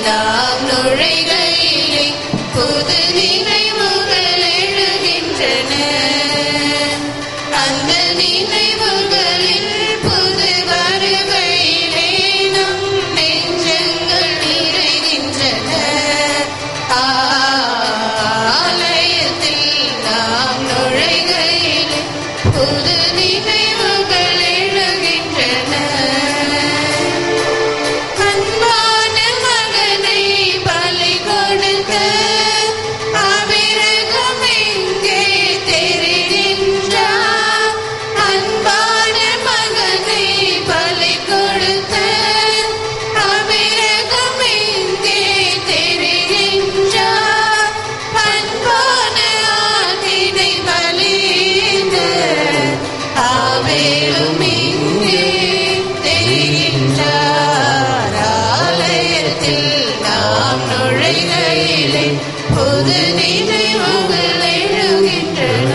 நாம் நுழைகையிலே புது நினைவுகள் எழுகின்றன. அந்த நினைவுகளில் புது வருகையிலே நம் நெஞ்சங்கள் நிறைகின்றன. ஆலயத்தில் நாம் நுழைகையிலே புது நினைவுகள் எழுகின்றன. அன்பான மகனை பலி கொடுத்த அபிரகம் எங்கே தெரிகின்றார்? அன்பான மகனை பலி கொடுத்த அபிரகம் எங்கே தெரிகின்றார்? அன்பான ஆட்டினை பலியிட ஆவேலும் இங்கே தெரிகின்றார். ஆலயத்தில் நாம் நுழைகையிலே புது நினைவுகள் எழுகின்றன.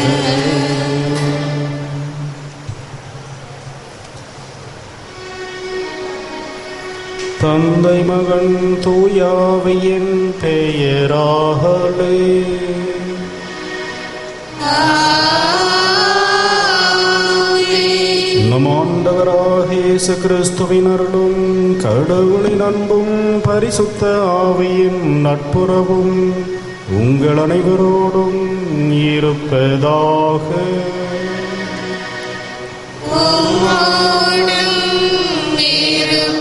தந்தை மகன் தூயாவியின் பெயராகலே. ஆமென். நம் ஆண்டவராகிய இயேசு கிறிஸ்துவின் அருளும் கடவுளின் அன்பும் பரிசுத்த ஆவியின் நட்புறவும் உங்கள் அனைவரோடும் இருப்பதாக. உம்மோடும் இருப்பதாக.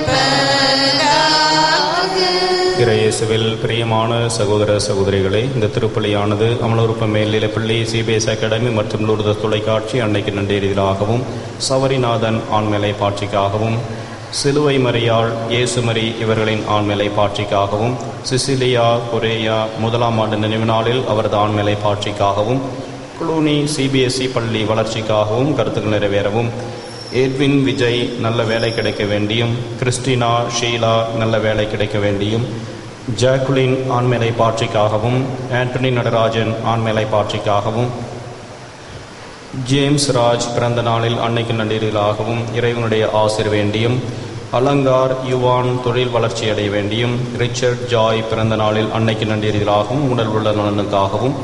இயேசுவில் பிரியமான சகோதர சகோதரிகளே, இந்த திருப்பலியானது அமலோற்பம் மேல்நிலைப்பள்ளி சிபிஎஸ் அகாடமி மற்றும் லூர்தஸ் தொலைக்காட்சி அன்னைக்கு நன்றேறிதலாகவும் சவரிநாதன் ஆண்மேலை பாட்சிக்காகவும் சிலுவை மரியாள் இயேசுமரி இவர்களின் ஆண்மேலை பாட்சிக்காகவும் சிசிலியா கொரேயா 1ஆம் ஆண்டு நினைவு நாளில் அவரது ஆண்மேலை பாட்சிக்காகவும் குளூனி சிபிஎஸ்இ பள்ளி வளர்ச்சிக்காகவும் கருத்துக்கள் நிறைவேறவும் எட்வின் விஜய் நல்ல வேலை கிடைக்க வேண்டியும் கிறிஸ்டினா ஷீலா நல்ல வேலை கிடைக்க வேண்டியும் ஜாக்குலின் ஆண்மேலை பாட்சிக்காகவும் ஆண்டனி நடராஜன் ஆண்மேலை பாட்சிக்காகவும் ஜேம்ஸ் ராஜ் பிறந்த நாளில் அன்னைக்கு நன்றீர்களாகவும் இறைவனுடைய ஆசிர் வேண்டியும் அலங்கார் யுவான் தொழில் வளர்ச்சி அடைய வேண்டியும் ரிச்சர்ட் ஜாய் பிறந்த நாளில் அன்னைக்கு நன்றீர்களாகவும் உடல் உள்ள நலனுக்காகவும்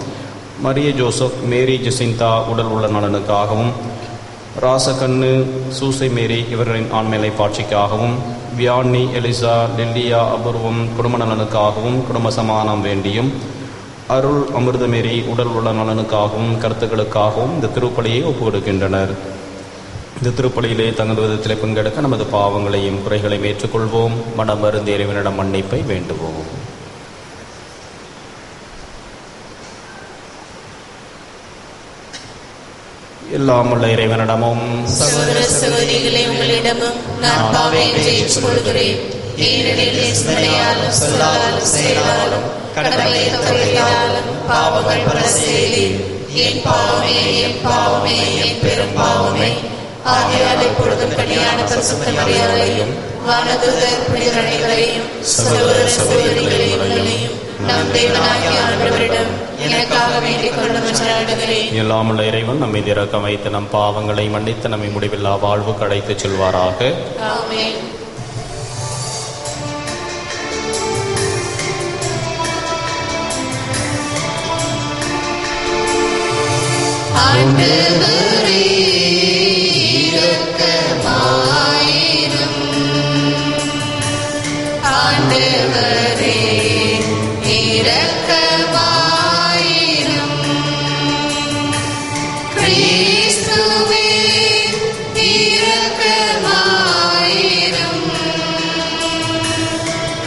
மரிய ஜோசப் மேரி ஜெசிந்தா உடல் உள்ள நலனுக்காகவும் ராசகண்ணு சூசை மேரி இவர்களின் ஆண்மேலை பாட்சிக்காகவும் வியானி எலிசா லில்லியா அபூர்வம் குடும்ப நலனுக்காகவும் குடும்ப சமாதானம் வேண்டியும் அருள் அமிர்தமேரி உடல் உள்ள நலனுக்காகவும் கருத்துக்களுக்காகவும் இந்த திருப்பலியை ஒப்புக்கொடுக்கின்றனர். இந்த திருப்பலியிலே தங்கள் விதத்திலே பங்கெடுக்க நமது பாவங்களையும் குறைகளையும் ஏற்றுக்கொள்வோம். மனம் மருந்து இறைவனிடம் மன்னிப்பை வேண்டுவோம். எல்லாம் உள்ள இறைவனிடமும் சகோதர சகோதரிகளே, உங்களிடமும் நான் பாவத்தை ஏற்றுக்கொள்கிறேன். ஏனெனில் சிந்தனையாலும் சொல்லாலும் செயலாலும் கடமையை தவறினாலும் பாவங்கள் பல செய்தேன். என் பாவமே என் பாவமே என் பெரும் பாவமே. ஆகையால் இப்பொழுதும் கல்யாண பரிசுத்த மரியாதையும் வானதூதர் புனிதர்களையும் சகோதர சகோதரிகளையும் நம் தேவனாகிய ஆண்டவரிடம் எனக்காக வேண்டிக் கொள்ள மன்றாடுகிறேன். எல்லாம் உள்ள இறைவன் நம்மை இறக்க வைத்து நம் பாவங்களை மன்னித்து நம்மை முடிவில்லா வாழ்வுக்கு அழைத்துச் செல்வாராக. ஆமென். ஆண்டவரே இரக்கமாயிரும். ஆண்டவரே இரக்கமாயிரும். கிறிஸ்துவே இரக்கமாயிரும்.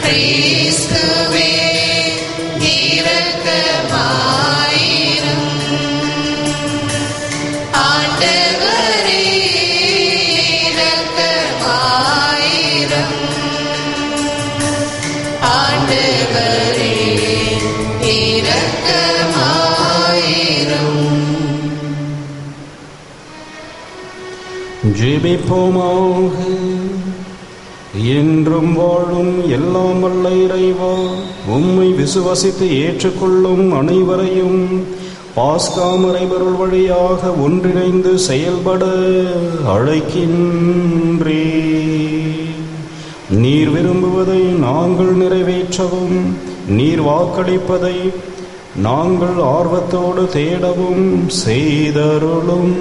கிறிஸ்துவே இரக்கமாயிரும். ஆண்டவரே இரக்கமாயிரும். ஆண்டவரே இரக்கமாயிரும். ஜெபிப்போமாக. என்றும் வாழும் எல்லாம் வல்ல இறைவா, உம்மை விசுவசித்து ஏற்றுக்கொள்ளும் அனைவரையும் பாஸ்கா மறைபொருள் வழியாக ஒன்றிணைந்து செயல்பட அழைக்கின்றே. நீர் விரும்புவதை நாங்கள் நிறைவேற்றவும் நீர் வாக்களிப்பதை நாங்கள் ஆர்வத்தோடு தேடவும் செய்தருளும்.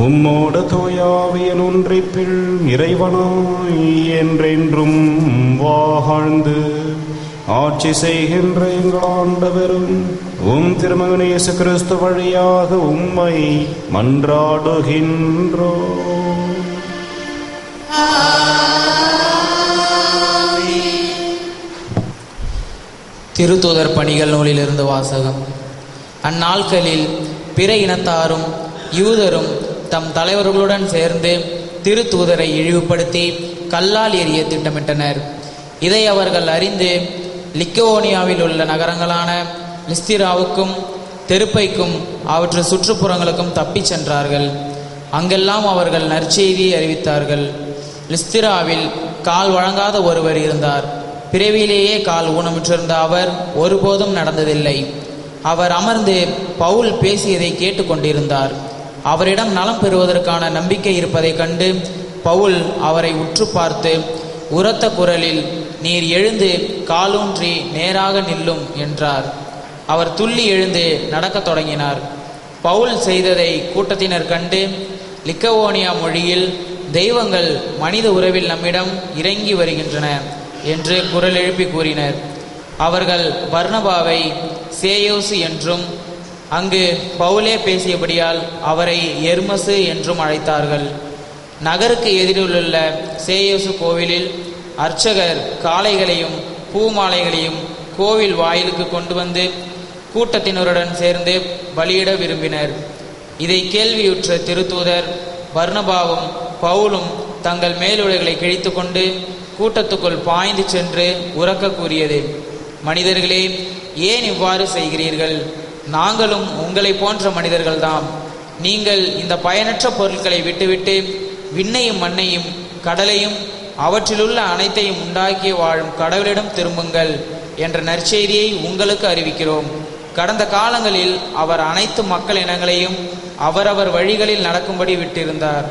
உம்மோடு தூயாவியன் ஒன்றிப்பில் இறைவனாய் என்றென்றும் வாழ்ந்து ஆட்சி செய்கின்ற எங்கள் ஆண்டவரும் உம் திருமகன் இயேசு கிறிஸ்து வழியாக உம்மை மன்றாடுகின்றோம். திருத்தூதர் பணிகள் நூலிலிருந்து வாசகம். அந்நாட்களில் பிற இனத்தாரும் யூதரும் தம் தலைவர்களுடன் சேர்ந்து திருத்தூதரை இழிவுபடுத்தி கல்லால் எறிய திட்டமிட்டனர். இதை அவர்கள் அறிந்து லிக்கவோனியாவில் உள்ள நகரங்களான லிஸ்திராவுக்கும் தெருப்பைக்கும் அவற்றை சுற்றுப்புறங்களுக்கும் தப்பிச் சென்றார்கள். அங்கெல்லாம் அவர்கள் நற்செய்தியை அறிவித்தார்கள். லிஸ்திராவில் கால் வழங்காத ஒருவர் இருந்தார். பிறவியிலேயே கால் ஊனமுற்றிருந்த அவர் ஒருபோதும் நடந்ததில்லை. அவர் அமர்ந்து பவுல் பேசியதை கேட்டுக்கொண்டிருந்தார். அவரிடம் நலம் பெறுவதற்கான நம்பிக்கை இருப்பதை கண்டு பவுல் அவரை உற்று பார்த்து உரத்த குரலில், நீர் எழுந்து காலூன்றி நேராக நில்லும் என்றார். அவர் துள்ளி எழுந்து நடக்கத் தொடங்கினார். பவுல் செய்ததை கூட்டத்தினர் கண்டு லிக்கவோனியா மொழியில், தெய்வங்கள் மனித உறவில் நம்மிடம் இறங்கி வருகின்றன என்று குரல் எழுப்பி கூறினர். அவர்கள் பர்னபாவை சேயோசு என்றும் அங்கு பவுலே பேசியபடியால் அவரை எர்மசு என்றும் அழைத்தார்கள். நகருக்கு எதிரிலுள்ள சேயோசு கோவிலில் அர்ச்சகர் காளைகளையும் பூமாலைகளையும் கோவில் வாயிலுக்கு கொண்டு வந்து கூட்டத்தினருடன் சேர்ந்து பலியிட விரும்பினர். இதை கேள்வியுற்ற திருத்தூதர் பர்னபாவும் பவுலும் தங்கள் மேலுடைகளை கிழித்து கொண்டு கூட்டத்துக்குள் பாய்ந்து சென்று உரக்க கூறியது, மனிதர்களே, ஏன் இவ்வாறு செய்கிறீர்கள்? நாங்களும் உங்களை போன்ற மனிதர்கள்தாம். நீங்கள் இந்த பயனற்ற பொருட்களை விட்டுவிட்டு விண்ணையும் மண்ணையும் கடலையும் அவற்றிலுள்ள அனைத்தையும் உண்டாக்கி வாழும் கடவுளிடம் திரும்புங்கள் என்ற நற்செய்தியை உங்களுக்கு அறிவிக்கிறோம். கடந்த காலங்களில் அவர் அனைத்து மக்கள் இனங்களையும் அவரவர் வழிகளில் நடக்கும்படி விட்டிருந்தார்.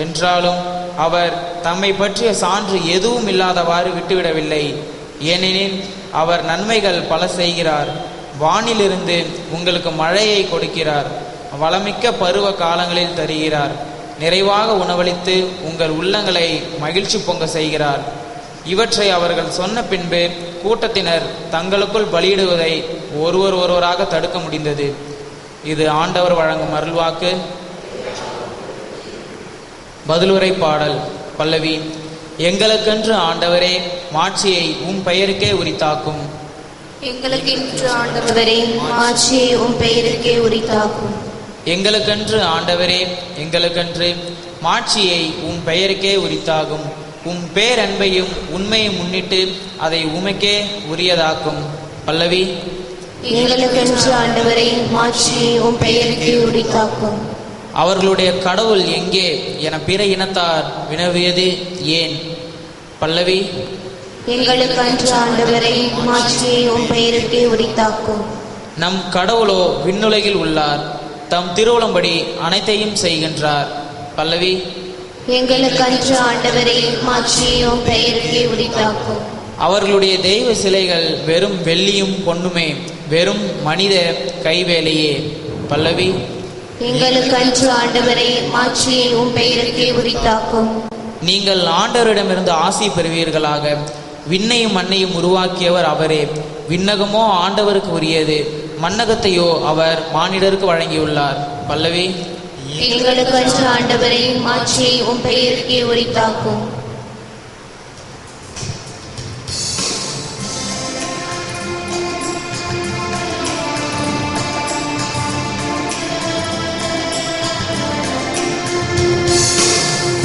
என்றாலும் அவர் தம்மை பற்றிய சான்று எதுவும் இல்லாதவாறு விட்டுவிடவில்லை. ஏனெனில் அவர் நன்மைகள் பல செய்கிறார். வானிலிருந்து உங்களுக்கு மழையை கொடுக்கிறார். வளமிக்க பருவ காலங்களில் தருகிறார். நிறைவாக உணவளித்து உங்கள் உள்ளங்களை மகிழ்ச்சி பொங்க செய்கிறார். இவற்றை அவர்கள் சொன்ன பின்பு கூட்டத்தினர் தங்களுக்குள் பலியிடுவதை ஒருவராக தடுக்க முடிந்தது. இது ஆண்டவர் வழங்கும் அருள்வாக்கு. பதிலுரை பாடல். பல்லவி. எங்களுக்கென்று ஆண்டவரே மாட்சியை உம் பெயருக்கே உரித்தாக்கும். எங்களுக்கென்று ஆண்டவரே மாட்சியை உம் பெயருக்கே உரித்தாக்கும். எங்களுக்கென்று ஆண்டவரே எங்களுக்கென்று மாட்சியை உம் பெயருக்கே உரித்தாகும். உம் பேரன்பையும் உண்மையும் முன்னிட்டு அதை உமக்கே உரியதாக்கும். பல்லவி. எங்களுக்கென்று ஆண்டவரே மாட்சியை உம் பெயருக்கே உரித்தாக்கும். அவர்களுடைய கடவுள் எங்கே என பிற இனத்தார் வினவியது ஏன்? பல்லவி. எங்களுக்கென்று ஆண்டவரே மாட்சியை உம் பெயருக்கே உரித்தாக்கும். நம் கடவுளோ விண்ணுலகில் உள்ளார். தம் திருவுளம்படி அனைத்தையும் செய்கின்றார். பல்லவி. எங்களுக்கென்று ஆண்டவரே மாட்சியை உம் பெயருக்கே உரித்தாக்கும். அவர்களுடைய தெய்வ சிலைகள் வெறும் வெள்ளியும் பொன்னுமே, வெறும் மனித கைவேலையே. பல்லவி. எங்களுக்கென்று ஆண்டவரே மாட்சியை உம் பெயருக்கே உரித்தாக்கும். நீங்கள் ஆண்டவரிடமிருந்து ஆசி பெறுவீர்களாக. விண்ணையும் மண்ணையும் உருவாக்கியவர் அவரே. விண்ணகமோ ஆண்டவருக்கு உரியது, மண்ணகத்தையோ அவர் மானிடருக்கு வழங்கியுள்ளார். பல்லவி. எங்களுக்கென்று ஆண்டவரே மாட்சியை உம் பெயருக்கே உரித்தாக்கும்.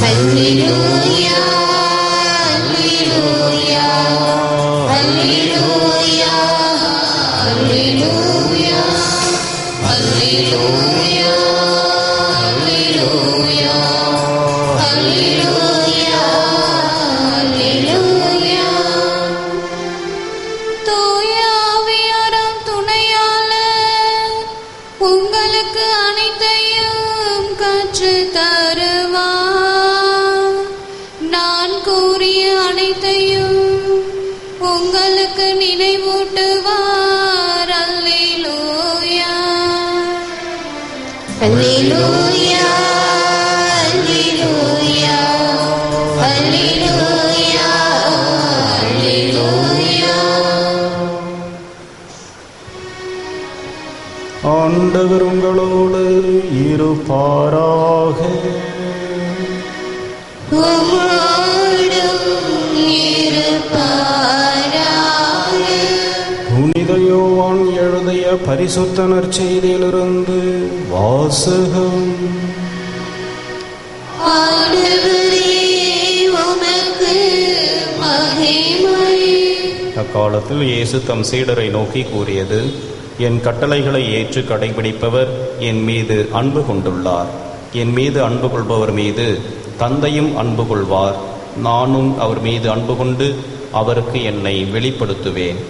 Hallelujah, hallelujah, hallelujah, hallelujah, hallelujah, hallelujah, hallelujah, hallelujah. தூய ஆவியாரம் துணையாளர் உங்களுக்கு அனைத்தையும் கற்றுத் தருவார். நான் கூறிய அனைத்து அல்லேலூயா அல்லேலூயா அல்லேலூயா அல்லேலூயா. ஆண்டவர் உங்களோடு இருப்பாராக. உம்மோடும் இருப்பாராக. புனித யோவான் எழுதிய பரிசுத்த நற்செய்தியிலிருந்து வாசகம். ஆண்டவரே, உமக்கு மகிமை. அக்காலத்தில் இயேசு தம் சீடரை நோக்கி கூறியது, என் கட்டளைகளை ஏற்று கடைபிடிப்பவர் என் மீது அன்பு கொண்டுள்ளார். என் மீது அன்பு கொள்பவர் மீது தந்தையும் அன்பு கொள்வார். நானும் அவர் மீது அன்பு கொண்டு அவருக்கு என்னை வெளிப்படுத்துவேன்.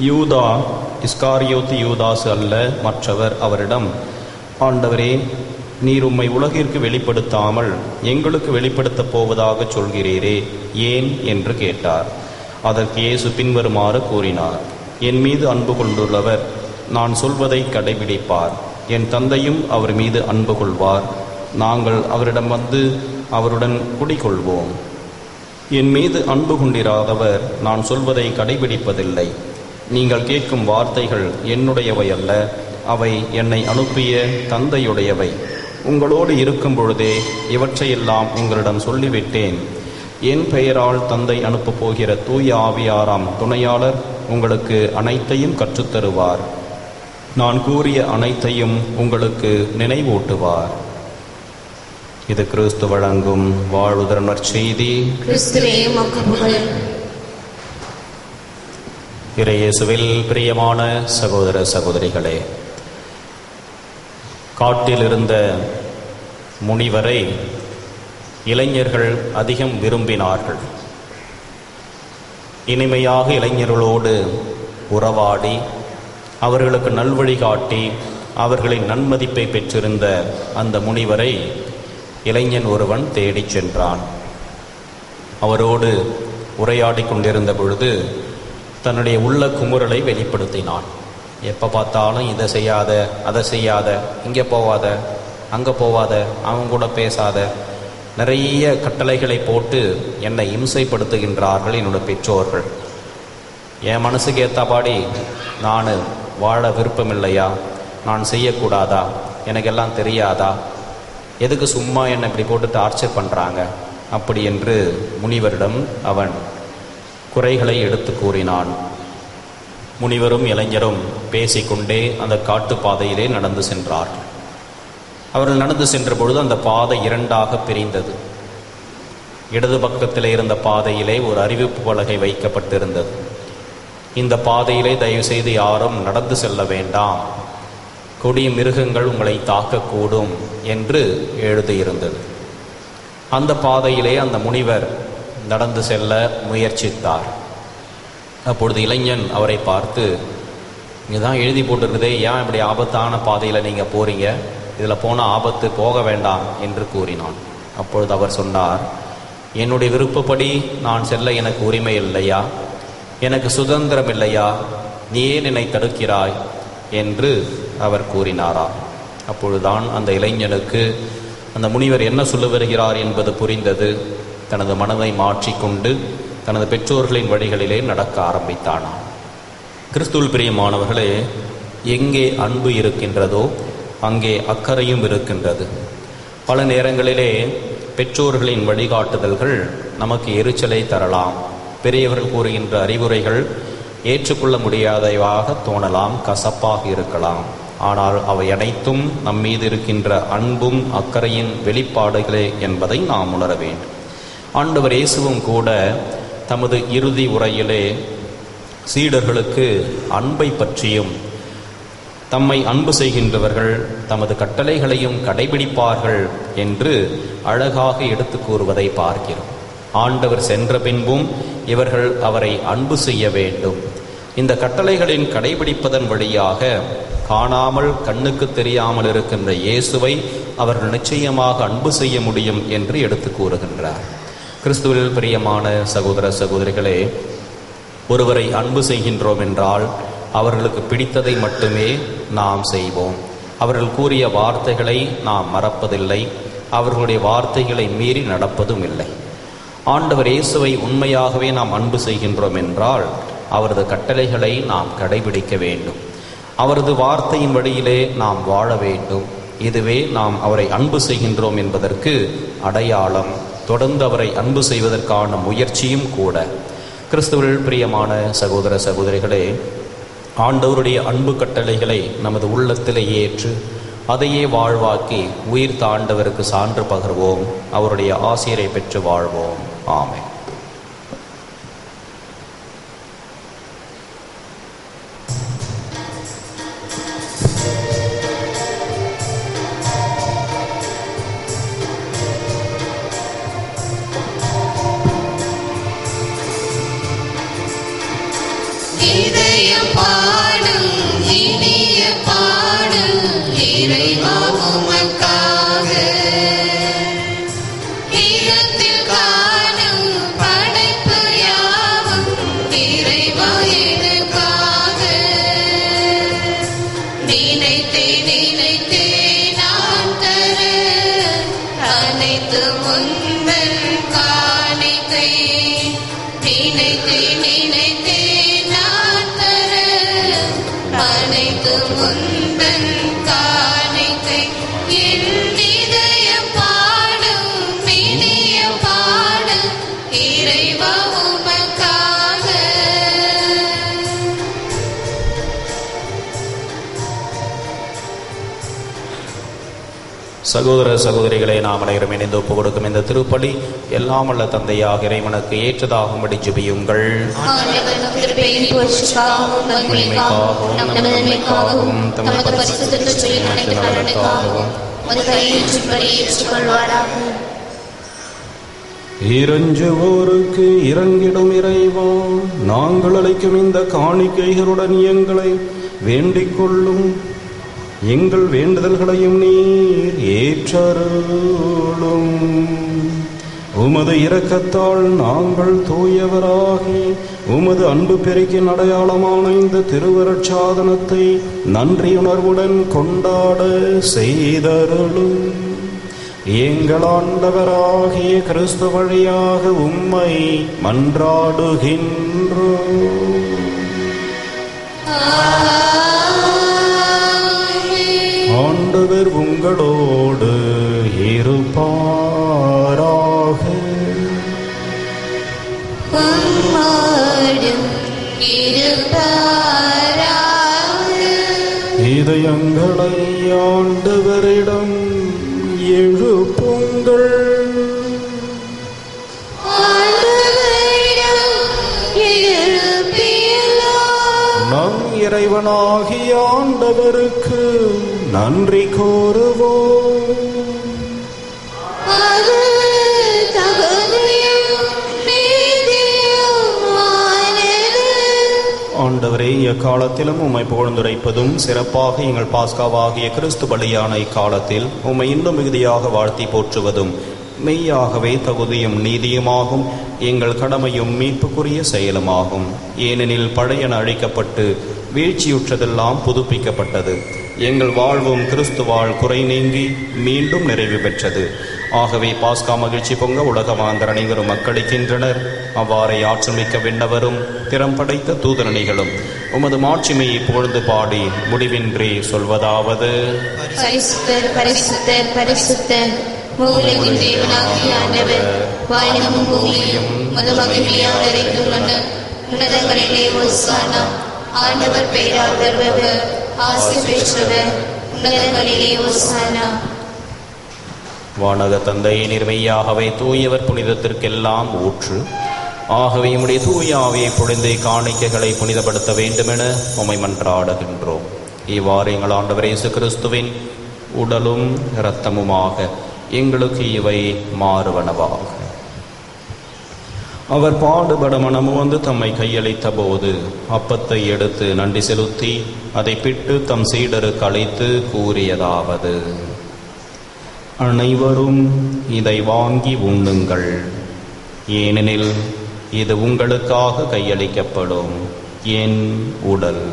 யூதா இஸ்காரியோத்து யூதாசு அல்ல, மற்றவர் அவரிடம், ஆண்டவரே, நீர் உம்மை உலகிற்கு வெளிப்படுத்தாமல் எங்களுக்கு வெளிப்படுத்தப் போவதாக சொல்கிறீரே, ஏன் என்று கேட்டார். அதற்கு இயேசு பின்வருமாறு கூறினார், என் மீது அன்பு கொண்டுள்ளவர் நான் சொல்வதை கடைபிடிப்பார். என் தந்தையும் அவர் மீது அன்பு கொள்வார். நாங்கள் அவரிடம் வந்து அவருடன் குடிகொள்வோம். என் மீது அன்பு கொண்டிராதவர் நான் சொல்வதை கடைபிடிப்பதில்லை. நீங்கள் கேட்கும் வார்த்தைகள் என்னுடையவை அல்ல, அவை என்னை அனுப்பிய தந்தையுடையவை. உங்களோடு இருக்கும் பொழுதே இவற்றையெல்லாம் உங்களிடம் சொல்லிவிட்டேன். என் பெயரால் தந்தை அனுப்பப் போகிற தூய ஆவியாராம் துணையாளர் உங்களுக்கு அனைத்தையும் கற்றுத்தருவார். நான் கூறிய அனைத்தையும் உங்களுக்கு நினைவூட்டுவார். இது கிறிஸ்து வழங்கும் வாழ்வுதர் நற்செய்தி. கிறிஸ்துவே உமக்கு புகழ். இறையேசுவில் பிரியமான சகோதர சகோதரிகளே, காட்டில் இருந்த முனிவரை இளைஞர்கள் அதிகம் விரும்பினார்கள். இனிமையாக இளைஞர்களோடு உறவாடி அவர்களுக்கு நல்வழி காட்டி அவர்களின் நன்மதிப்பை பெற்றிருந்த அந்த முனிவரை இளைஞன் ஒருவன் தேடிச் சென்றான். அவரோடு உரையாடி கொண்டிருந்த பொழுது தன்னுடைய உள்ள குமுறலை வெளிப்படுத்தினான். எப்போ பார்த்தாலும் இதை செய்யாத, அதை செய்யாத, இங்கே போவாத, அங்கே போவாத, அவங்க கூட பேசாத, நிறைய கட்டளைகளை போட்டு என்னை இம்சைப்படுத்துகின்றார்கள் என்னோடய பெற்றோர்கள். என் மனசுக்கு ஏற்றபாடி நான் வாழ விருப்பமில்லையா? நான் செய்யக்கூடாதா? எனக்கெல்லாம் தெரியாதா? எதுக்கு சும்மா என்னை இப்படி போட்டு டார்ச்சர் பண்ணுறாங்க? அப்படி என்று முனிவரிடம் அவன் குறைகளை எடுத்து கூறினான். முனிவரும் இளைஞரும் பேசிக்கொண்டே அந்த காட்டுப்பாதையிலே நடந்து சென்றார்கள். அவர்கள் நடந்து சென்ற பொழுது அந்த பாதை இரண்டாக பிரிந்தது. இடது பக்கத்தில் இருந்த பாதையிலே ஒரு அறிவிப்பு பலகை வைக்கப்பட்டிருந்தது. இந்த பாதையிலே தயவு செய்து யாரும் நடந்து செல்ல வேண்டாம், கொடிய மிருகங்கள் உங்களை தாக்கக்கூடும் என்று எழுதியிருந்தது. அந்த பாதையிலே அந்த முனிவர் நடந்து செல்ல முயற்சித்தார். அப்பொழுது இளைஞன் அவரை பார்த்து, இங்கதான் எழுதி போட்டிருக்குதே, ஏன் இப்படி ஆபத்தான பாதையில் நீங்கள் போறீங்க? இதில் போனால் ஆபத்து, போக வேண்டாம் என்று கூறினான். அப்பொழுது அவர் சொன்னார், என்னுடைய விருப்பப்படி நான் செல்ல எனக்கு உரிமை இல்லையா? எனக்கு சுதந்திரம் இல்லையா? நீ ஏன் என்னை தடுக்கிறாய் என்று அவர் கூறினாரா. அப்பொழுதுதான் அந்த இளைஞனுக்கு அந்த முனிவர் என்ன சொல்ல வருகிறார் என்பது புரிந்தது. தனது மனதை மாற்றிக்கொண்டு தனது பெற்றோர்களின் வழிகளிலே நடக்க ஆரம்பித்தானாம். கிறிஸ்துவில் பிரியமானவர்களே, எங்கே அன்பு இருக்கின்றதோ அங்கே அக்கறையும் இருக்கின்றது. பல நேரங்களிலே பெற்றோர்களின் வழிகாட்டுதல்கள் நமக்கு எரிச்சலை தரலாம். பெரியவர்கள் கூறுகின்ற அறிவுரைகள் ஏற்றுக்கொள்ள முடியாதவாக தோணலாம், கசப்பாக இருக்கலாம். ஆனால் அவை அனைத்தும் நம்மீது இருக்கின்ற அன்பும் அக்கறையின் வெளிப்பாடுகளே என்பதை நாம் உணர வேண்டும். ஆண்டவர் இயேசுவும் கூட தமது இறுதி உரையிலே சீடர்களுக்கு அன்பை பற்றியும், தம்மை அன்பு செய்கின்றவர்கள் தமது கட்டளைகளையும் கடைபிடிப்பார்கள் என்று அழகாக எடுத்து கூறுவதை பார்க்கிறோம். ஆண்டவர் சென்ற பின்பும் இவர்கள் அவரை அன்பு செய்ய வேண்டும். இந்த கட்டளைகளின் கடைபிடிப்பதன் வழியாக காணாமல் கண்ணுக்கு தெரியாமல் இருக்கின்ற இயேசுவை அவர்கள் நிச்சயமாக அன்பு செய்ய முடியும் என்று எடுத்து கூறுகின்றார். கிறிஸ்துவில் பிரியமான சகோதர சகோதரிகளே, ஒருவரை அன்பு செய்கின்றோம் என்றால் அவர்களுக்கு பிடித்ததை மட்டுமே நாம் செய்வோம். அவர்கள் கூறிய வார்த்தைகளை நாம் மறப்பதில்லை, அவர்களுடைய வார்த்தைகளை மீறி நடப்பதும் இல்லை. ஆண்டவர் இயேசுவை உண்மையாகவே நாம் அன்பு செய்கின்றோம் என்றால் அவரது கட்டளைகளை நாம் கடைபிடிக்க வேண்டும். அவரது வார்த்தையின் வழியிலே நாம் வாழ வேண்டும். இதுவே நாம் அவரை அன்பு செய்கின்றோம் என்பதற்கு அடையாளம். தொடர்ந்து அவரை அன்பு செய்வதற்கான முயற்சியும் கூட. கிறிஸ்துவில் பிரியமான சகோதர சகோதரிகளே, ஆண்டவருடைய அன்பு கட்டளைகளை நமது உள்ளத்திலே ஏற்று அதையே வாழ்வாக்கி உயிர்த்த ஆண்டவருக்கு சான்று பகர்வோம். அவருடைய ஆசிரியரை பெற்று வாழ்வோம். ஆமென். இதயம் பாடும் இனிய பாடும் இறைவா உமக்காக, ஈரத்தில் காணும் படைப்பு யாவும் இறைவா எனக்காக. நினைத்தே நினைத்தே நான் தர அனைத்து முந்தன் காணிக்கை, நினைத்தே நினைத்தே அனைத்து முந்தன் காணிக்கை. என் இதயம் பாடும் இனிய பாடும் இறைவா உமக்காக. சகோதர சகோதரிகளை நாம் அனைவரும் இணைந்து ஒப்புக் கொடுக்கும் இந்த திருப்பலி எல்லாம் வல்ல தந்தையாக இறைவனுக்கு ஏற்றதாகும்படி ஜெபியுங்கள். இறைஞ்சுவோருக்கு இறங்கிடும் இறைவா, நாங்கள் அளிக்கும் இந்த காணிக்கைகளுடன் எங்களை வேண்டிக் கொள்ளும். எங்கள் வேண்டுதல்களையும் நீர் ஏற்றருளும். உமது இரக்கத்தால் நாங்கள் தூயவராகி உமது அன்பு பெருக்கின் அடையாளமான இந்த திருவருட்சாதனத்தை நன்றியுணர்வுடன் கொண்டாட செய்தருளும். எங்கள் ஆண்டவராகிய கிறிஸ்து வழியாக உம்மை மன்றாடுகின்றோம். ஆண்டவர் உங்களோடு இருப்பாராக. இதயங்களை ஆண்டவரிடம் எழுப்புங்கள். நம் இறைவனாகிய ஆண்டவருக்கு நன்றி கூறுவோம். ஆண்டவரே, எக்காலத்திலும் உம்மை புகழ்ந்துரைப்பதும் சிறப்பாக எங்கள் பாஸ்காவாகிய கிறிஸ்து பலியான இக்காலத்தில் உம்மை இன்னும் மிகுதியாக வாழ்த்தி போற்றுவதும் மெய்யாகவே தகுதியும் நீதியுமாகும். எங்கள் கடமையும் மீட்புக்குரிய செயலுமாகும். ஏனெனில் பழையன அழிக்கப்பட்டு வீழ்ச்சியுற்றதெல்லாம் புதுப்பிக்கப்பட்டது. எங்கள் வாழ்வும் கிறிஸ்துவால் குறை நீங்கி மீண்டும் நிறைவு பெற்றது. ஆகவே பாஸ்கா மகிழ்ச்சி பொங்க உலகமாந்தர் அனைவரும் மக்களிக்கின்றனர். அவ்வாறே ஆற்றல் மிக்க விண்ணவரும் திறம் படைத்த தூதரணிகளும் உமது மாட்சிமையை புகழ்ந்து பாடி முடிவின்றி சொல்வதாவது: பரிசுத்தர் பரிசுத்தர் பரிசுத்தர், மூலகின் தேவனாகிய ஆண்டவர், வானமும் பூமியும் உமது மகிமையால் நிறைந்துள்ளன. உன்னதங்களிலே ஓசானா. ஆண்டவர் பெயரால் வருபவர் ஆசி பெற்றவர். உன்னதங்களிலே ஓசானா. வானக தந்தையை நிர்மையாகவே தூயவர் புனிதத்திற்கெல்லாம் ஊற்று. ஆகவே உம்முடைய தூய ஆவியை பொழிந்து காணிக்கைகளை புனிதப்படுத்த வேண்டுமென உம்மை மன்றாடுகின்றோம். இவ்வாறு எங்கள் ஆண்டவர் இயேசு கிறிஸ்துவின் உடலும் இரத்தமுமாக எங்களுக்கு இவை மாறுவனவாக. அவர் பாடுபட மனமு வந்து தம்மை கையளித்த போது அப்பத்தை எடுத்து நன்றி செலுத்தி அதை பிட்டு தம் சீடருக்கு அளித்து கூறியதாவது: அனைவரும் இதை வாங்கி உண்ணுங்கள், ஏனெனில் இது உங்களுக்காக கையளிக்கப்படும் என் உடல்.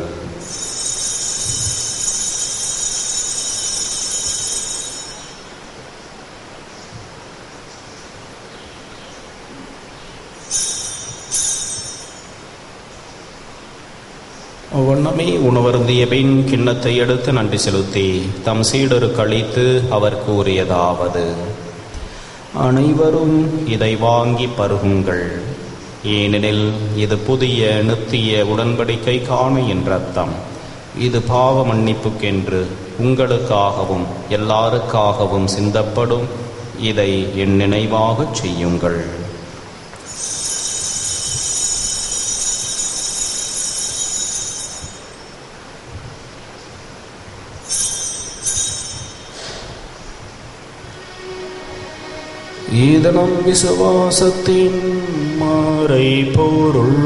வண்ணமே உணவருந்திய பின் கிண்ணத்தை எடுத்து நன்றி செலுத்தி தம் சீடருக்கு அளித்து அவர் கூறியதாவது: அனைவரும் இதை வாங்கி பருகுங்கள், ஏனெனில் இது புதிய நித்திய உடன்படிக்கைக்கான என் இரத்தம். இது பாவ மன்னிப்புக்கென்று உங்களுக்காகவும் எல்லாருக்காகவும் சிந்தப்படும். இதை என் நினைவாகச் செய்யுங்கள். இதனம் விசுவாசத்தின் மறைபொருள்.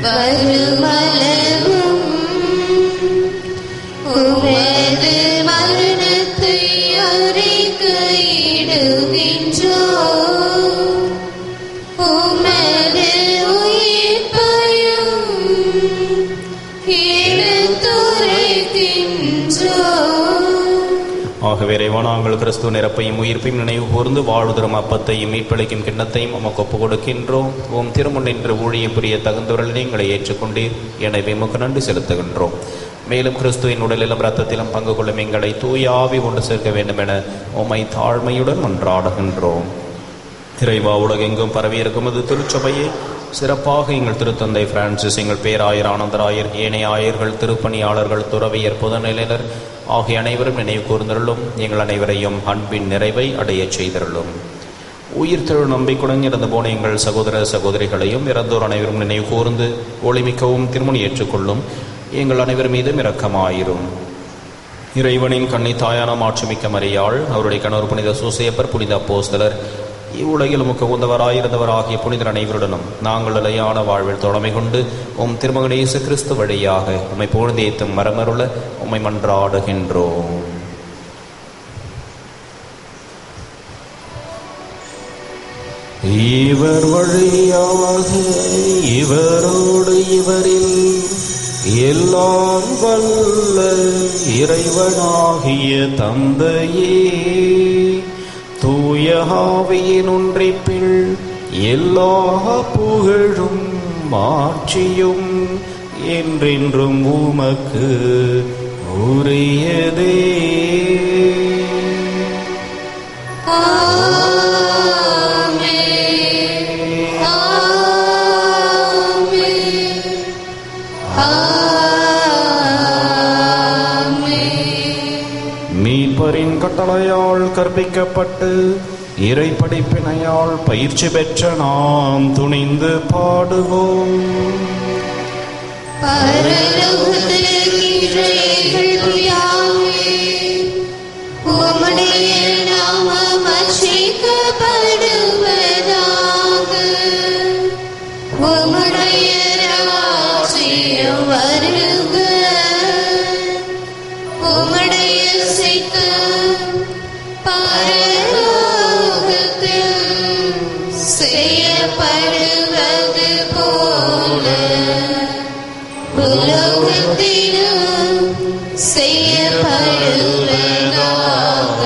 வருமளவும் உமது மரணத்தை அறிக்கையிடுகின்றோம், உமது உயிர்ப்பையும் எடுத்துரைக்கின்றோம். ஆகவே இறைவா, நாங்கள் கிறிஸ்துவ நிரப்பையும் உயிர்ப்பையும் நினைவு கூர்ந்து வாழ்தரும் அப்பத்தையும் மீட்பளிக்கும் கிண்ணத்தையும் உமக்கு ஒப்புக் கொடுக்கின்றோம். உம் திருமுன் நின்று ஊழியம் புரிய தகுந்தவர்களை எங்களை ஏற்றுக்கொண்டீர். எனவே உமக்கு நன்றி செலுத்துகின்றோம். மேலும் கிறிஸ்துவின் உடலிலும் இரத்தத்திலும் பங்கு கொள்ளும் எங்களை தூய ஆவி கொண்டு சேர்க்க வேண்டும் என உம்மை தாழ்மையுடன் மன்றாடுகின்றோம். இறைவா, உலகெங்கும் பரவியிருக்கும் அது திருச்சபையை சிறப்பாக எங்கள் திருத்தந்தை பிரான்சிஸ், எங்கள் பேராயர் ஆனந்தராயர், ஏனைய ஆயர்கள், திருப்பணியாளர்கள், துறவியர், பொதுநிலையினர் ஆகிய அனைவரும் நினைவு கூர்ந்தருளும். எங்கள் அனைவரையும் அன்பின் நிறைவை அடையச் செய்தருளும். உயிர்த்தெழு நம்பிக்கையுடன் இறந்து போன எங்கள் சகோதர சகோதரிகளையும் இறந்தோர் அனைவரும் நினைவு கூர்ந்து ஒளிமிக்கவும் திருமணி ஏற்றுக்கொள்ளும். எங்கள் அனைவர் மீதும் இரக்கமாயிரும். இறைவனின் கன்னி தாயான மாட்சிமிக்க மரியாள், அவருடைய கணவர் புனித சூசையப்பர், புனித அப்போஸ்தலர், இவ்வுலகில் உமக்கு உந்தவராயிருந்தவராகிய புனிதர் அனைவருடனும் நாங்கள் நிலையான வாழ்வில் தொடமை கொண்டு உம் திருமகன் இயேசு கிறிஸ்து வழியாக உம்மை புகழ்ந்தேத்தும் மரமருள உம்மை மன்றாடுகின்றோம். இவர் வழியாக இவரோடு இவரில் எல்லாம் வல்ல இறைவனாகிய தந்தையே, தூய ஆவியின் ஒன்றிப்பில் எல்லா புகழும் மாட்சியும் என்றென்றும் உமக்கு உரியதே. மீட்பரின் கட்டளையால் கற்பிக்கப்பட்டு இறை படிப்பினையால் பயிற்சி பெற்ற நாம் துணிந்து பாடுவோம். உம்முடைய நாமம் அர்ச்சிக்கப்படுவதாக. உம்முடைய ராஜ்யம் வருக. உம்முடைய சித்தம் பரலோகத்தில் செய்யப்படுவது போல உலகத்திலும் செய்யப்படுவதாக.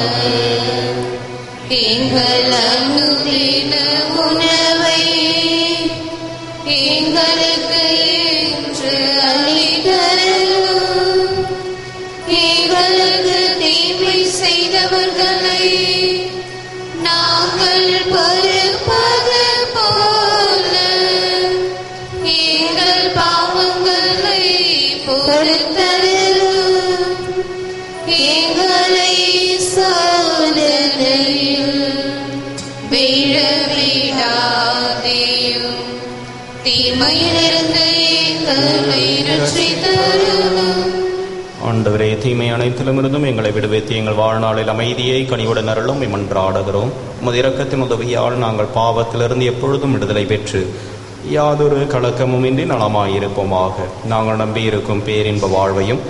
எங்கள் அனுதின உணவை எங்களுக்கு இன்று அளித்தருளும். எங்களுக்கு தீமை செய்தவர்களை நாங்கள் பொறுப்பது போல எங்கள் பாவங்களை பொறுத்தருளும். எங்களை சோதனையில் விழவிடாதேயும், தீமையிலிருந்து எங்களை ரட்சித்தருளும். ஆண்டவரே, தீமை அனைத்திலும் இருந்தும் எங்களை விடுவித்து எங்கள் வாழ்நாளில் அமைதியை கனிவுடன் அருளும் மன்றாடுகிறோம். உமது இரக்கத்தின் உதவியால் நாங்கள் பாவத்திலிருந்து எப்பொழுதும் விடுதலை பெற்று யாதொரு கலக்கமும் இன்றி நலமாயிருப்போமாக. நாங்கள் நம்பியிருக்கும் பேரின்ப வாழ்வையும்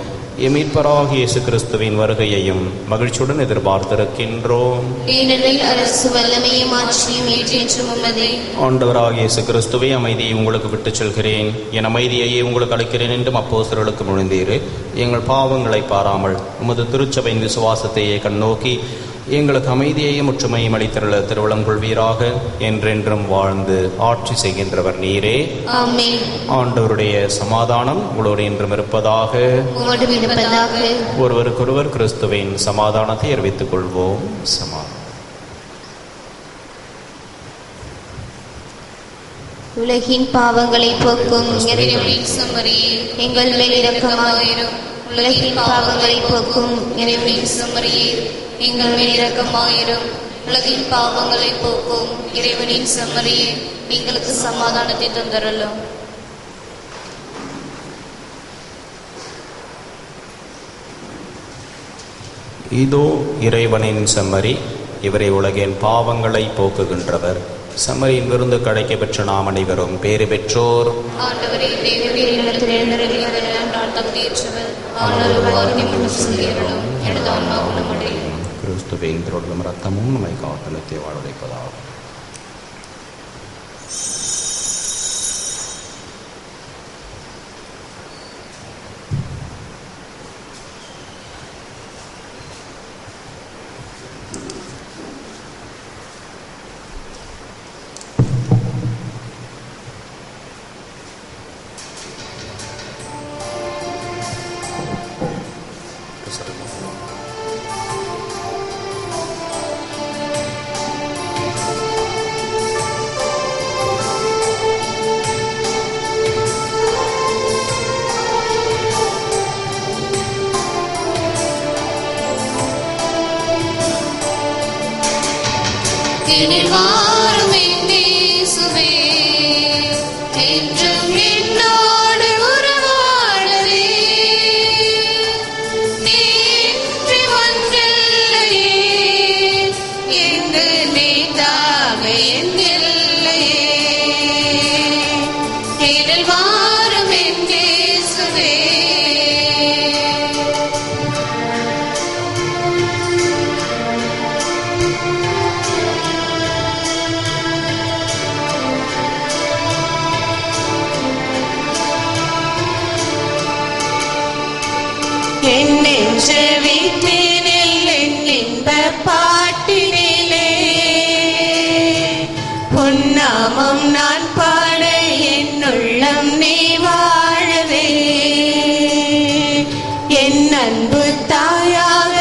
மீட்பராகிய இயேசு கிறிஸ்துவின் வருகையையும் மகிழ்ச்சியுடன் எதிர்பார்த்திருக்கின்றோம். ஏனெனில் அரசு வல்லமையும் ஆட்சியும் ஏற்றேற்றும் உமதே. ஆண்டவராகிய இயேசு கிறிஸ்துவே, அமைதியை உங்களுக்கு விட்டுச் செல்கிறேன், என் அமைதியையே உங்களுக்கு அளிக்கிறேன் என்றும் அப்போஸ்தலர்களுக்கு மொழிந்தீர். எங்கள் பாவங்களை பாராமல் உமது திருச்சபையின் விசுவாசத்தையே கண்ணோக்கி எங்களுக்கு அமைதியையும் ஒற்றுமையும் அளித்தருள திருவளம் கொள்வீராக. என்றென்றும் வாழ்ந்து ஆட்சி செய்கின்றவர் நீரே. ஆமென். ஆண்டவருடைய சமாதானம் உங்களோடு என்றும் இருப்பதாக. உம்மோடும் இருப்பதாக. ஒருவருக்கொருவர் கிறிஸ்துவின் சமாதானத்தை அறிவித்துக் கொள்வோம். சமாதானம். உலகின் பாவங்களை போக்கும் இறைவனின் செம்மறியே, எங்கள் மேல் இரக்கமாயிரும். உலகின் பாவங்களை போக்கும் இறைவனின் செம்மறியே, எங்கள் மேல் இரக்கமாயிரும். உலகின் பாவங்களை போக்கும் இறைவனின் செம்மறியே, எங்களுக்கு சமாதானத்தை தந்தருளும். இதோ இறைவனின் செம்மறி, இவரை உலகின் பாவங்களை போக்குகின்றவர். செம்மறியின் விருந்து கிடைக்க பெற்ற நாம் அனைவரும் பேறு பெற்றோர். ஆண்டவரே, தேவரீர் இல்லத்தில் எழுந்தருளியவர் நான் தகுதியற்றவர். ஆனால் வார்த்தை மட்டும் சொல்லியருளும், எனது ஆன்மா குணமடையும். கிறிஸ்துவின் திருவுடலும் இரத்தமும் நம்மை காத்து நித்திய வாழ வைப்பதாகும். என்னில் வாரும் என் இயேசுவே, என்றும் என்னோடு உறவாடவே. நீன்றி ஒன்றில்லையே, எங்கு நீதாக என் எல்லையே. என்னில் வாரும் என் இயேசுவே. என் நெஞ்ச வீட்டினில் என் இன்ப பாட்டினிலே பொன்னாமம் நான் பாட என் உள்ளம் நீ வாழவே. என் அன்பு தாயாக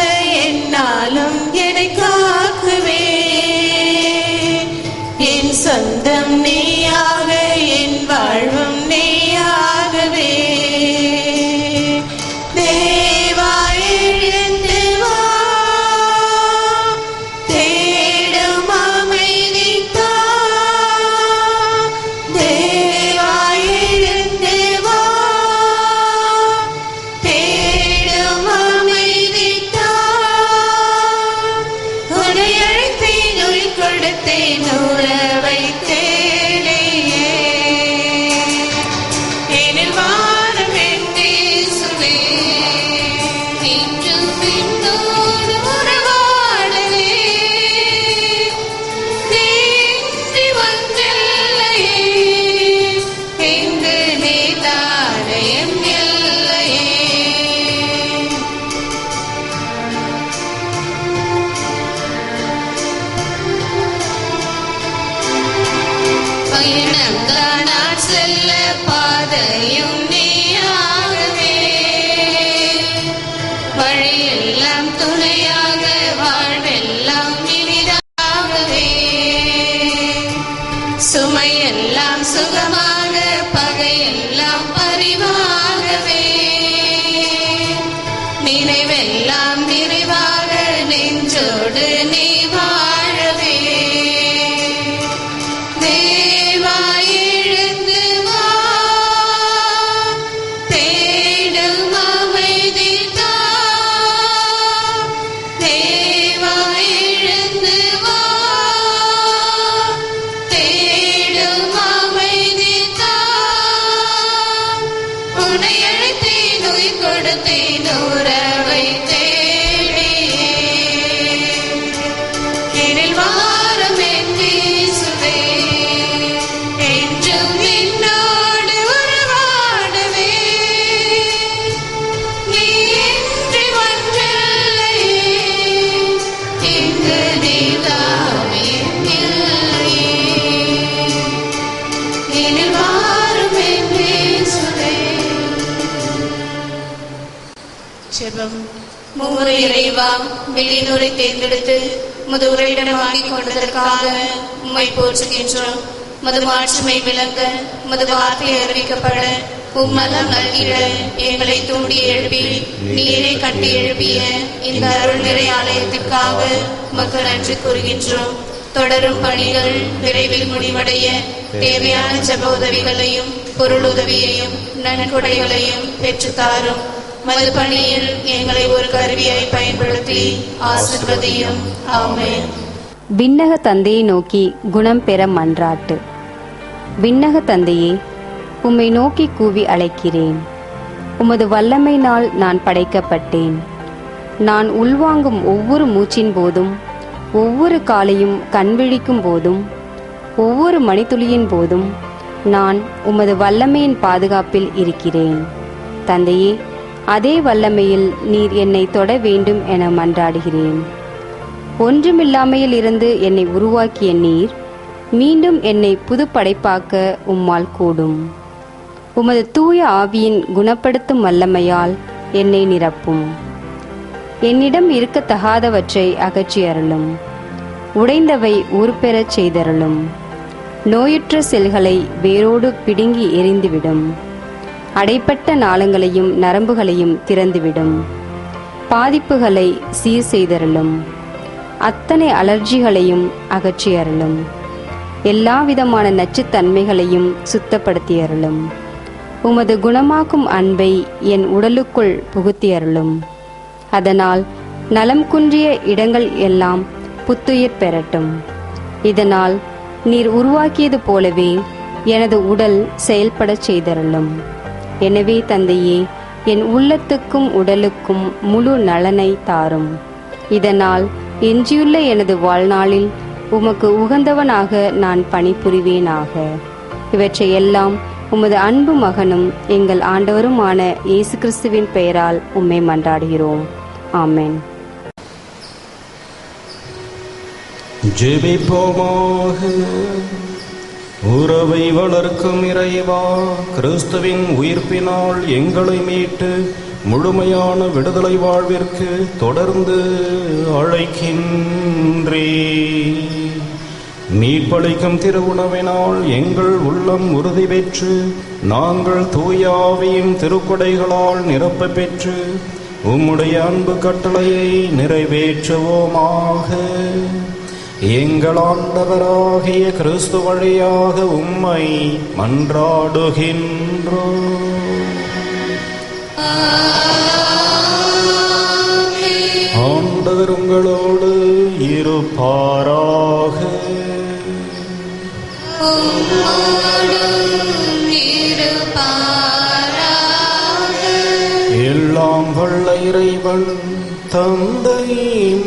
என்னாலும் என்னை காக்கவே. என் சொந்தம் நீயாக என் வாழ்வும் நீயாகவே. பயணங்கானார் செல்ல பாதையும் நீயாகவே. வழியெல்லாம் துணையாக வாழ்வெல்லாம் இனிதாகவே. சுமையெல்லாம் சுகமாக பகையெல்லாம் பரிவாகவே. நினைவெல்லாம் நிறைவாக நெஞ்சோடு நீ வாழவே. போற்றுகின்றோம். மூவரு இறைவா, வெளியினரை தேர்ந்தெடுத்து முது உரையிடமாக்கிக் கொண்டதற்காக உம்மை போற்றுகின்றோம். மது மாட்சிமை விளங்க, மது வார்த்தை அறிவிக்கப்பட, உம்மலம் நல்கிட எங்களை தூண்டி எழுப்பி நீரை கட்டி எழுப்பிய இந்த அருள் நிறை ஆலயத்திற்காக உமக்கு நன்றி கூறுகின்றோம். தொடரும் பணிகள் விரைவில் முடிவடைய தேவையான ஜெப உதவிகளையும் பொருள் உதவியையும் நன்கொடைகளையும் பெற்றுத்தாரும். மது பணியில் எங்களை ஒரு கருவியாய் பயன்படுத்தி ஆசீர்வதியும். ஆமென். விண்ணக தந்தையை நோக்கி குணம் பெற மன்றாட்டு. விண்ணக தந்தையே, உம்மை நோக்கி கூவி அழைக்கிறேன். உமது வல்லமையினால் நான் படைக்கப்பட்டேன். நான் உள்வாங்கும் ஒவ்வொரு மூச்சின் போதும், ஒவ்வொரு காலையும் கண்விழிக்கும் போதும், ஒவ்வொரு மணித்துளியின் போதும் நான் உமது வல்லமையின் பாதுகாப்பில் இருக்கிறேன். தந்தையே, அதே வல்லமையில் நீர் என்னை தொட வேண்டும் என மன்றாடுகிறேன். ஒன்றுமில்லாமையில் இருந்து என்னை உருவாக்கிய நீர் மீண்டும் என்னை புது படைப்பாக்க உம்மால் கூடும். உமது தூய ஆவியின் குணப்படுத்தும் வல்லமையால் என்னை நிரப்பும். என்னிடம் இருக்கத்தகாதவற்றை அகற்றி அருளும். உடைந்தவை ஊர்பெறச் செய்தருளும். நோயுற்ற செல்களை வேரோடு பிடுங்கி எறிந்துவிடும். அடைப்பட்ட நாளங்களையும் நரம்புகளையும் திறந்துவிடும். பாதிப்புகளை சீர் செய்தருளும். அத்தனை அலர்ஜிகளையும் அகற்றி அருளும். எல்லாவிதமான நச்சுத்தன்மைகளையும் சுத்தப்படுத்தி அருளும். உமது குணமாக்கும் அன்பை என் உடலுக்குள் புகுத்தி அருளும். அதனால் நலம் குன்றிய இடங்கள் எல்லாம் புத்துயிர் பெறட்டும். இதனால் நீர் உருவாக்கியது போலவே எனது உடல் செயல்படச் செய்தருளும். எனவே தந்தையே, என் உள்ளத்துக்கும் உடலுக்கும் முழு நலனை தாரும். இதனால் எஞ்சியுள்ள எனது வாழ்நாளில் உமக்கு உகந்தவனாக நான் பணிபுரிவேனாக. இவற்றை எல்லாம் உமது அன்பு மகனும் எங்கள் ஆண்டவருமான இயேசு கிறிஸ்துவின் பெயரால் உம்மை மன்றாடுகிறோம். ஆமென். ஜெபிப்போமாக. உறவை வளர்க்கும் இறைவா, கிறிஸ்துவின் உயிர்ப்பினால் எங்களை மீட்டு முழுமையான விடுதலை வாழ்விற்கு தொடர்ந்து அழைக்கின்றே. மீட்பளிக்கும் திருவுணவினால் எங்கள் உள்ளம் உறுதி பெற்று நாங்கள் தூயாவியும் திருக்கொடைகளால் நிரப்ப பெற்று உம்முடைய அன்பு கட்டளையை நிறைவேற்றுவோமாக. எங்கள் ஆண்டவராகிய கிறிஸ்து வழியாக உம்மை மன்றாடுகின்றோம். ஆண்டவர் உங்களோடு இருப்பாராக. எல்லாம் வல்ல இறைவன் தந்தை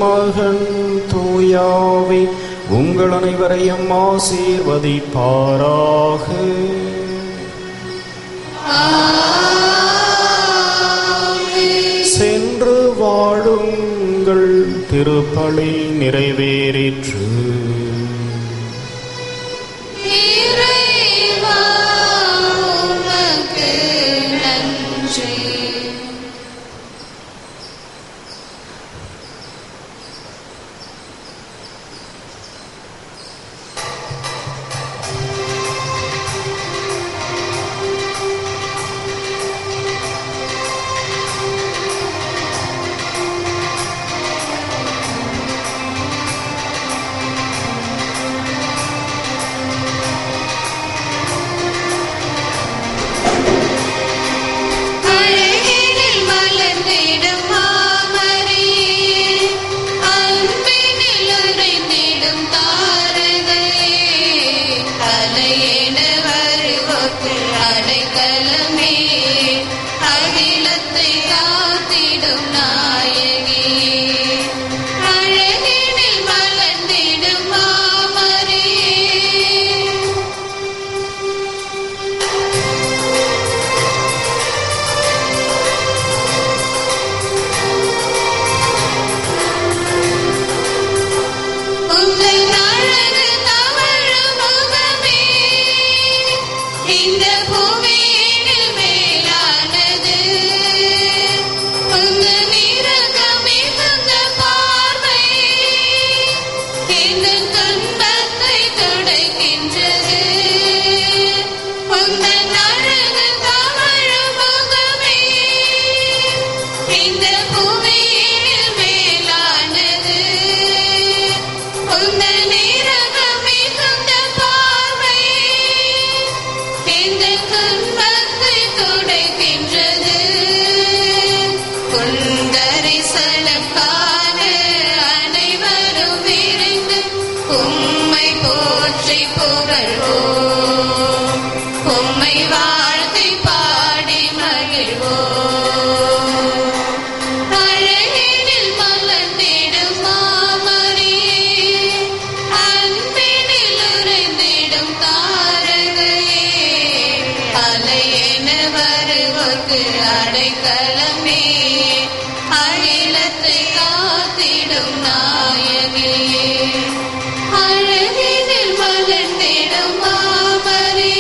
மகன் தூயாவி உங்கள் அனைவரையும் ஆசீர்வதிப்பாராக. சென்று வாழுங்கள். திருப்பலி நிறைவேறிற்று. எமக்கு அடைக்கலமே, அகிலத்தை காத்திடும் நாயகே, அழகினில் மலர்ந்திடும் மாமரே.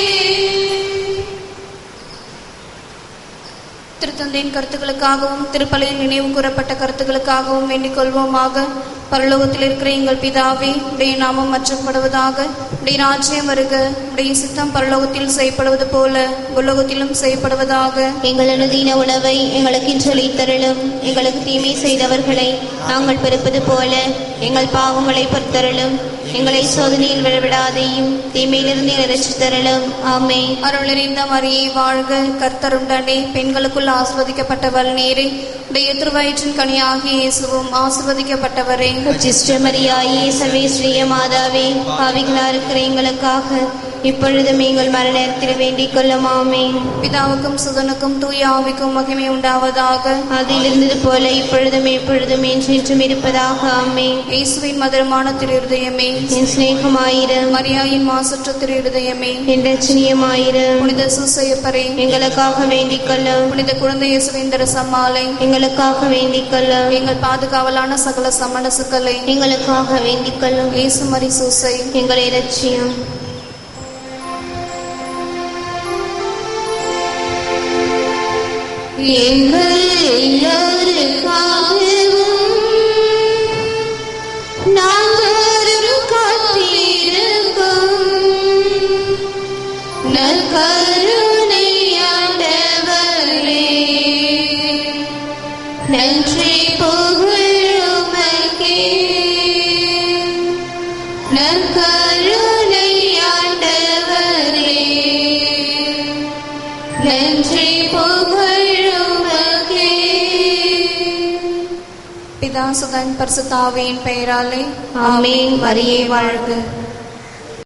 திருத்தந்தையின் கருத்துக்களுக்காகவும் திருப்பலியில் நினைவு கூறப்பட்ட கருத்துக்களுக்காகவும் வேண்டிக் கொள்வோமாக. பரலோகத்தில் இருக்கிற எங்கள் பிதாவே, உடைய நாமம் மற்றப்படுவதாக, உடைய ராஜ்யம் வருக, உடைய சித்தம் பரலோகத்தில் செய்யப்படுவது போல உலகத்திலும் செய்யப்படுவதாக. எங்கள் அனுதின உணவை எங்களுக்கு இன்று அளித்தருளும். எங்களுக்கு தீமை செய்தவர்களை நாங்கள் பொறுப்பது போல எங்கள் பாவங்களை பொறுத்தருளும். எங்களை சோதனையில் விழவிடாதையும் தீமையிலிருந்து இரட்சித்தருளும். ஆமென். அருள் நிறைந்த மரியே வாழ்க, கர்த்தருடனே பெண்களுக்குள் ஆசிர்வதிக்கப்பட்டவர் நீரே, உடைய திருவயிற்றின் கனியாகிய இயேசுவும் ஆசிர்வதிக்கப்பட்டவரே. சிஸ்ட மரியாயே, சர்வேஸ்வரிய மாதாவே, பாவிகளா இருக்கிற எங்களுக்காக இப்பொழுதும் எங்கள் மரண நேரத்தில் வேண்டிக் கொள்ளும். ஆமென். பிதாவுக்கும் சுதனுக்கும் தூய ஆவிக்கும் மகிமை உண்டாவதாக. அதில் இருந்தது போல இப்பொழுதும் எப்பொழுதும் என்றென்றும் இருப்பதாக. ஆமென். இயேசுவின் மதுரமான திருஹிருதயமே, என் சிநேகமாயிரம். மரியாயின் மாசற்ற திருஹிருதயமே, என் ரட்சணியமாயிரம். புனித சூசையப்பரே, எங்களுக்காக வேண்டிக் கொள்ளும். புனித குழந்தை இயேசுவின் சம்மாலை, எங்களுக்காக வேண்டிக் கொள்ளும். எங்கள் பாதுகாவலான சகல சமணசுக்களை, எங்களுக்காக வேண்டிக் கொள்ளும். இயேசு மரி சூசை, எங்களை இரட்சியும். எங்கள் எல்லோருக்காகவும் நாங்கள் காத்திருக்கும் நற்கருணை ஆண்டவரே, நன்றி புகழுமக்கே. நற்கருணை ஆண்டவரே, நன்றி புகழுமக்கே. பிதா சுதன் பரிசுத்த ஆவியின் பெயராலே ஆமென். மரியே வாழ்க.